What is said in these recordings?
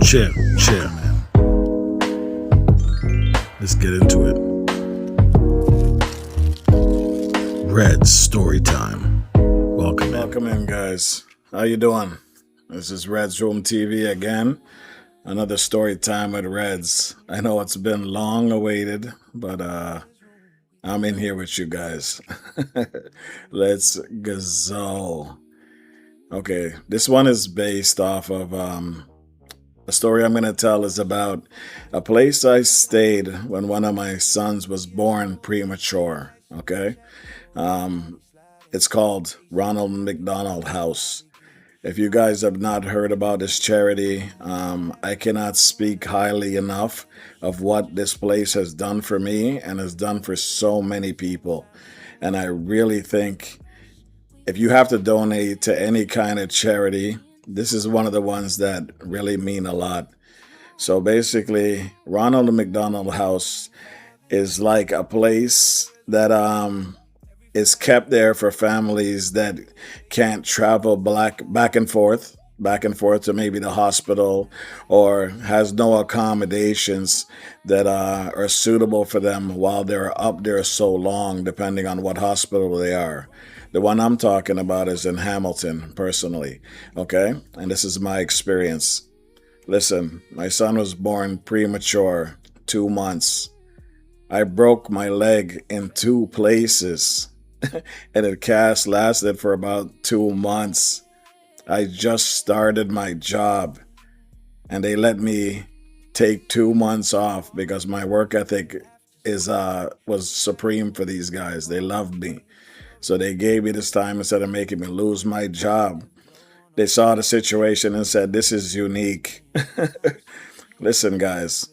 Chill, man. Let's get into it. Red's story time. Welcome in, guys. How you doing? This is Red's Room TV again. Another story time with Reds. I know it's been long awaited, but I'm in here with you guys. Let's go. Okay, this one is based off of a story I'm going to tell is about a place I stayed when one of my sons was born premature. Okay, it's called Ronald McDonald House. If you guys have not heard about this charity, I cannot speak highly enough of what this place has done for me and has done for so many people. And I really think if you have to donate to any kind of charity, this is one of the ones that really mean a lot. So basically, Ronald McDonald House is like a place that is kept there for families that can't travel back and forth to maybe the hospital, or has no accommodations that are suitable for them while they're up there so long, depending on what hospital they are. The one I'm talking about is in Hamilton, personally, okay? And this is my experience. Listen, my son was born premature, 2 months. I broke my leg in 2 places, and the cast lasted for about 2 months. I just started my job, and they let me take 2 months off because my work ethic was supreme for these guys. They loved me. So they gave me this time instead of making me lose my job. They saw the situation and said, this is unique. Listen, guys,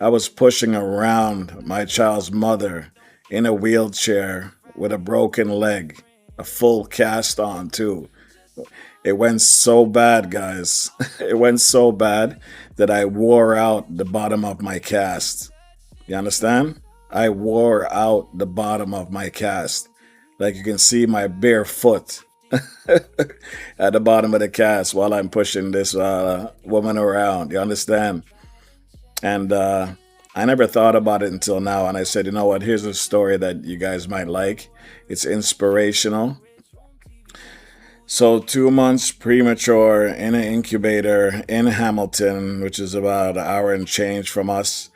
I was pushing around my child's mother in a wheelchair with a broken leg, a full cast on too. It went so bad, guys. It went so bad that I wore out the bottom of my cast. You understand? I wore out the bottom of my cast. Like you can see my bare foot at the bottom of the cast while I'm pushing this woman around. You understand? And I never thought about it until now. And I said, you know what? Here's a story that you guys might like. It's inspirational. So 2 months premature in an incubator in Hamilton, which is about an hour and change from us.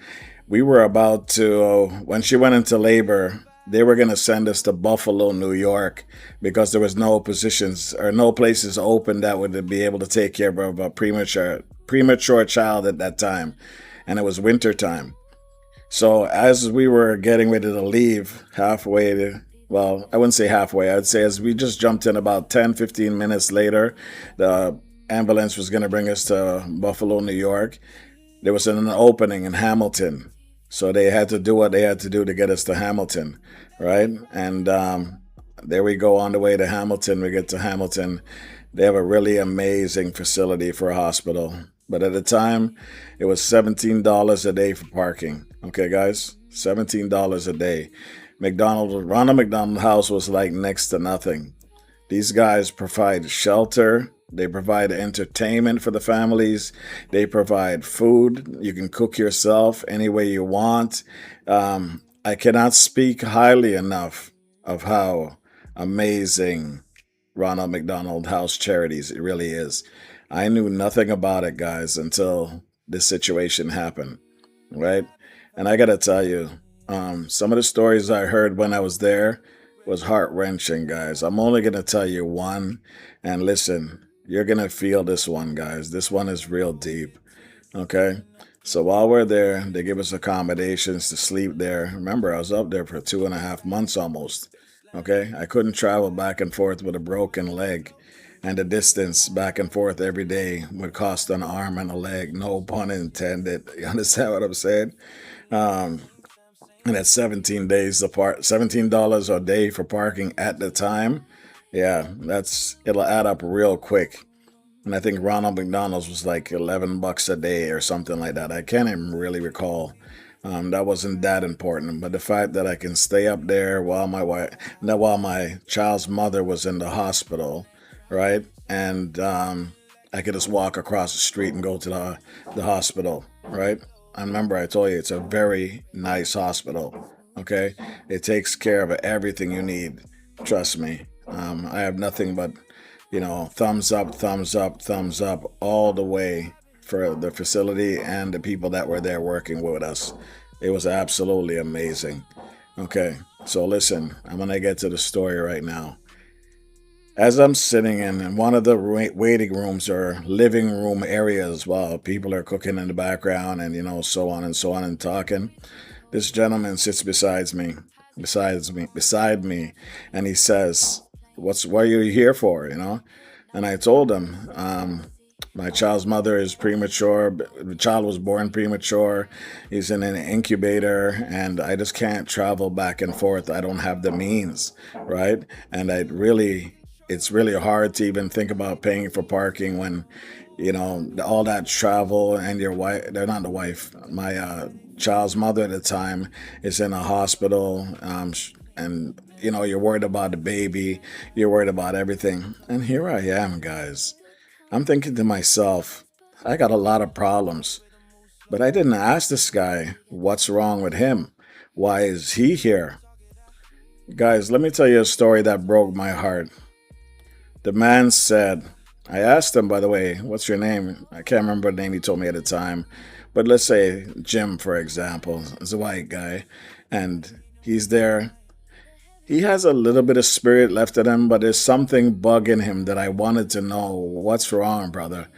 We were about to, when she went into labor, they were going to send us to Buffalo, New York, because there was no positions or no places open that would be able to take care of a premature child at that time. And it was winter time. So as we were getting ready to leave well, I wouldn't say halfway. I'd say as we just jumped in about 10, 15 minutes later, the ambulance was going to bring us to Buffalo, New York. There was an opening in Hamilton. So they had to do what they had to do to get us to Hamilton, right? And there we go on the way to Hamilton. We get to Hamilton. They have a really amazing facility for a hospital. But at the time, it was $17 a day for parking. Okay, guys? $17 a day. Ronald McDonald House was like next to nothing. These guys provide shelter. They provide entertainment for the families. They provide food. You can cook yourself any way you want. I cannot speak highly enough of how amazing Ronald McDonald House Charities it really is. I knew nothing about it, guys, until this situation happened, right? And I got to tell you, some of the stories I heard when I was there was heart-wrenching, guys. I'm only going to tell you one, and listen, you're going to feel this one, guys. This one is real deep, okay? So while we're there, they give us accommodations to sleep there. Remember, I was up there for 2.5 months almost, okay? I couldn't travel back and forth with a broken leg, and the distance back and forth every day would cost an arm and a leg, no pun intended. You understand what I'm saying? And that's 17 days apart, $17 a day for parking at the time. Yeah, it'll add up real quick. And I think Ronald McDonald's was like $11 a day or something like that. I can't even really recall. That wasn't that important. But the fact that I can stay up there while my child's mother was in the hospital, right? And I could just walk across the street and go to the hospital, right? I remember I told you it's a very nice hospital. Okay, it takes care of everything you need. Trust me. I have nothing but, thumbs up, thumbs up, thumbs up all the way for the facility and the people that were there working with us. It was absolutely amazing. Okay, so listen, I'm gonna get to the story right now. As I'm sitting in one of the waiting rooms or living room areas while people are cooking in the background and so on and so on and talking, this gentleman sits beside me, and he says, "What are you here for?" And I told him, my child's mother is premature. The child was born premature. He's in an incubator, and I just can't travel back and forth. I don't have the means, right? And it's really hard to even think about paying for parking when, all that travel and your wife, they're not the wife, my child's mother at the time is in a hospital, and, you're worried about the baby, you're worried about everything. And here I am, guys. I'm thinking to myself, I got a lot of problems, but I didn't ask this guy what's wrong with him. Why is he here? Guys, let me tell you a story that broke my heart. The man said, I asked him, by the way, what's your name? I can't remember the name he told me at the time, but let's say Jim, for example, is a white guy, and he's there. He has a little bit of spirit left in him, but there's something bugging him that I wanted to know. What's wrong, brother?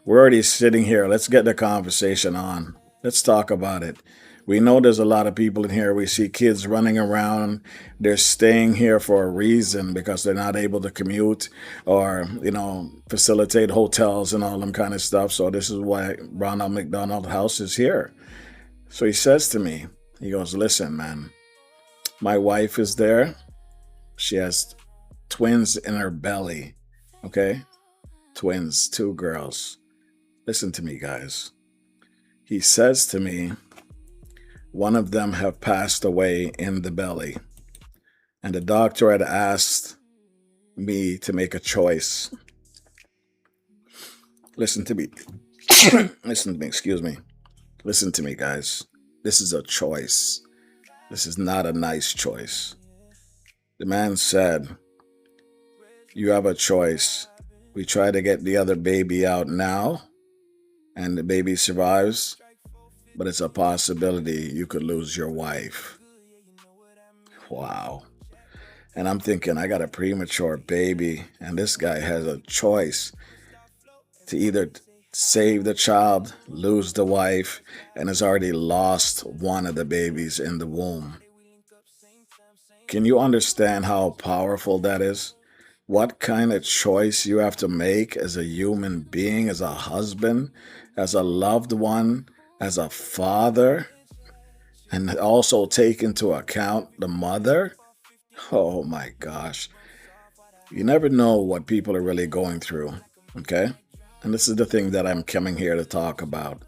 We're already sitting here. Let's get the conversation on. Let's talk about it. We know there's a lot of people in here. We see kids running around. They're staying here for a reason because they're not able to commute or, facilitate hotels and all them kind of stuff. So this is why Ronald McDonald House is here. So he says to me, he goes, listen, man, my wife is there. She has twins in her belly. Okay? Twins, 2 girls. Listen to me, guys. He says to me, one of them have passed away in the belly. And the doctor had asked me to make a choice. Listen to me. Listen to me, excuse me. Listen to me, guys. This is a choice. This is not a nice choice. The man said, you have a choice. We try to get the other baby out now, and the baby survives, but it's a possibility you could lose your wife. Wow. And I'm thinking, I got a premature baby, and this guy has a choice to either save the child, lose the wife, and has already lost one of the babies in the womb. Can you understand how powerful that is? What kind of choice you have to make as a human being, as a husband, as a loved one, as a father, and also take into account the mother? Oh my gosh. You never know what people are really going through, okay? And this is the thing that I'm coming here to talk about.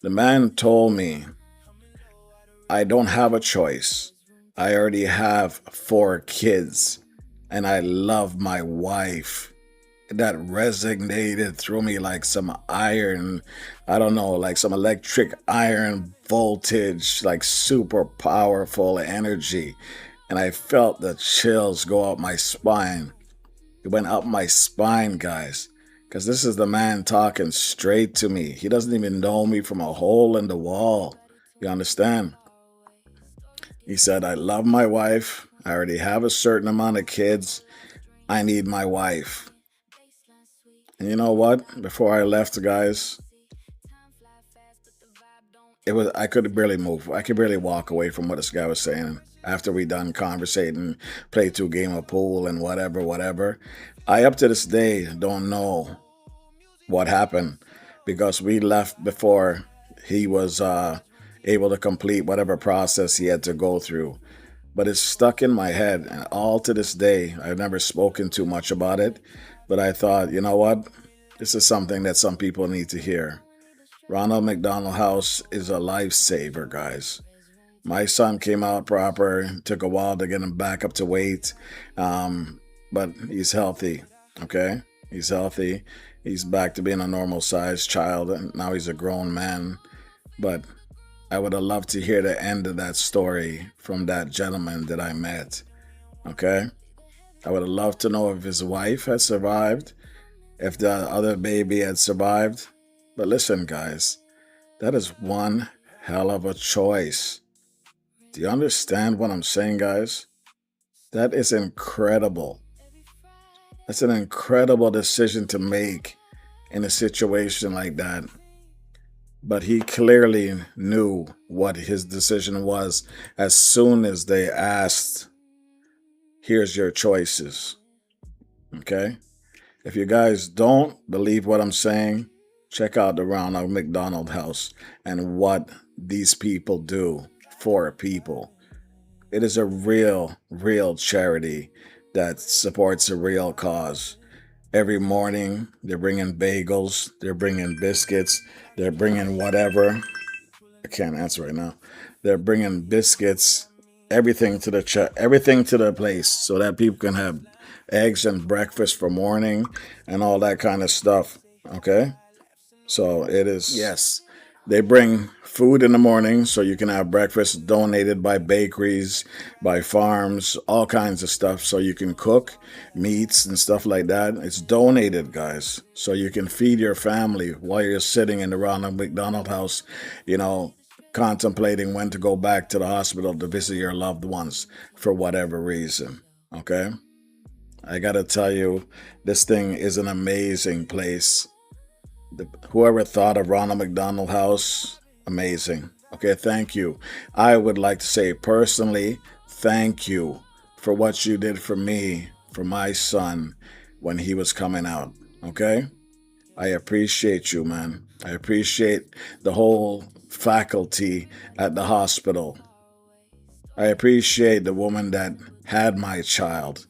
The man told me, I don't have a choice. I already have 4 kids, and I love my wife. That resonated through me like some iron, I don't know, like some electric iron voltage, like super powerful energy. And I felt the chills go up my spine. It went up my spine, guys, because this is the man talking straight to me. He doesn't even know me from a hole in the wall. You understand? He said, I love my wife. I already have a certain amount of kids. I need my wife. And you know what? Before I left, guys, I could barely move. I could barely walk away from what this guy was saying. After we done conversating, played 2 games of pool and whatever. I up to this day don't know what happened because we left before he was able to complete whatever process he had to go through. But it's stuck in my head, and all to this day, I've never spoken too much about it. But I thought, you know what? This is something that some people need to hear. Ronald McDonald House is a lifesaver, guys. My son came out proper. Took a while to get him back up to weight, but he's healthy. Okay, he's healthy, He's back to being a normal sized child, and now he's a grown man. But I would have loved to hear the end of that story from that gentleman that I met. Okay? I would have loved to know if his wife had survived, if the other baby had survived. But listen, guys, that is one hell of a choice. Do you understand what I'm saying, guys? That is incredible. That's an incredible decision to make in a situation like that. But he clearly knew what his decision was as soon as they asked, here's your choices. Okay? If you guys don't believe what I'm saying, check out the Ronald McDonald House and what these people do for people. It is a real, real charity that supports a real cause. Every morning, they're bringing bagels, they're bringing biscuits, they're bringing whatever. I can't answer right now. They're bringing biscuits, everything to the place so that people can have eggs and breakfast for morning and all that kind of stuff. Okay? So it is, yes. They bring food in the morning so you can have breakfast donated by bakeries, by farms, all kinds of stuff so you can cook meats and stuff like that. It's donated, guys, so you can feed your family while you're sitting in the Ronald McDonald House, contemplating when to go back to the hospital to visit your loved ones for whatever reason. Okay? I got to tell you, this thing is an amazing place. Whoever thought of Ronald McDonald House, amazing. Okay, thank you. I would like to say personally, thank you for what you did for me, for my son, when he was coming out. Okay? I appreciate you, man. I appreciate the whole faculty at the hospital. I appreciate the woman that had my child.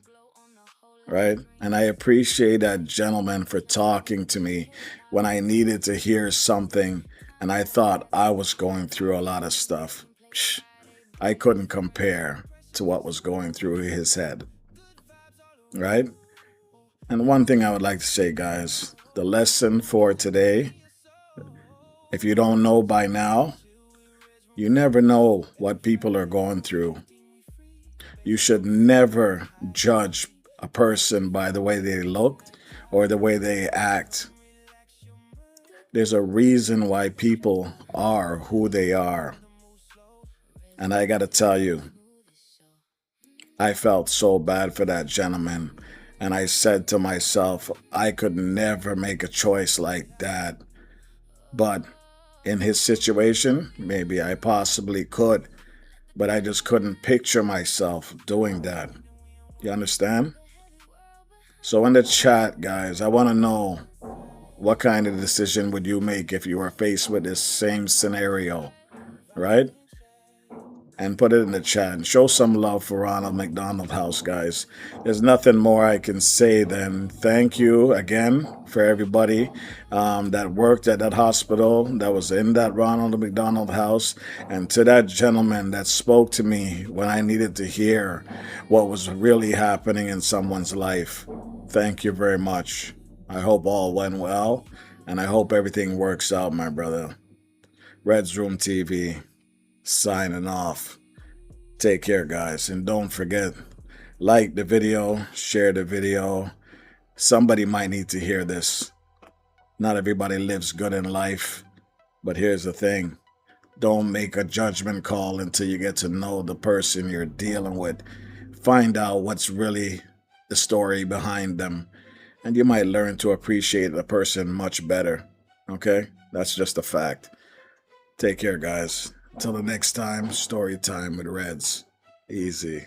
Right? And I appreciate that gentleman for talking to me when I needed to hear something and I thought I was going through a lot of stuff. I couldn't compare to what was going through his head. Right? And one thing I would like to say, guys, the lesson for today, if you don't know by now, you never know what people are going through. You should never judge a person by the way they look or the way they act. There's a reason why people are who they are. And I got to tell you, I felt so bad for that gentleman. And I said to myself, I could never make a choice like that. But in his situation, maybe I possibly could. But I just couldn't picture myself doing that. You understand? So in the chat, guys, I want to know, what kind of decision would you make if you were faced with this same scenario, right? And put it in the chat and show some love for Ronald McDonald House, guys. There's nothing more I can say than thank you again for everybody that worked at that hospital, that was in that Ronald McDonald House, and to that gentleman that spoke to me when I needed to hear what was really happening in someone's life. Thank you very much. I hope all went well, and I hope everything works out, my brother. Red's Room TV. Signing off. Take care, guys. And don't forget, like the video, share the video. Somebody might need to hear this. Not everybody lives good in life. But here's the thing. Don't make a judgment call until you get to know the person you're dealing with. Find out what's really the story behind them. And you might learn to appreciate the person much better. Okay? That's just a fact. Take care, guys. Till the next time, story time with Reds. Easy.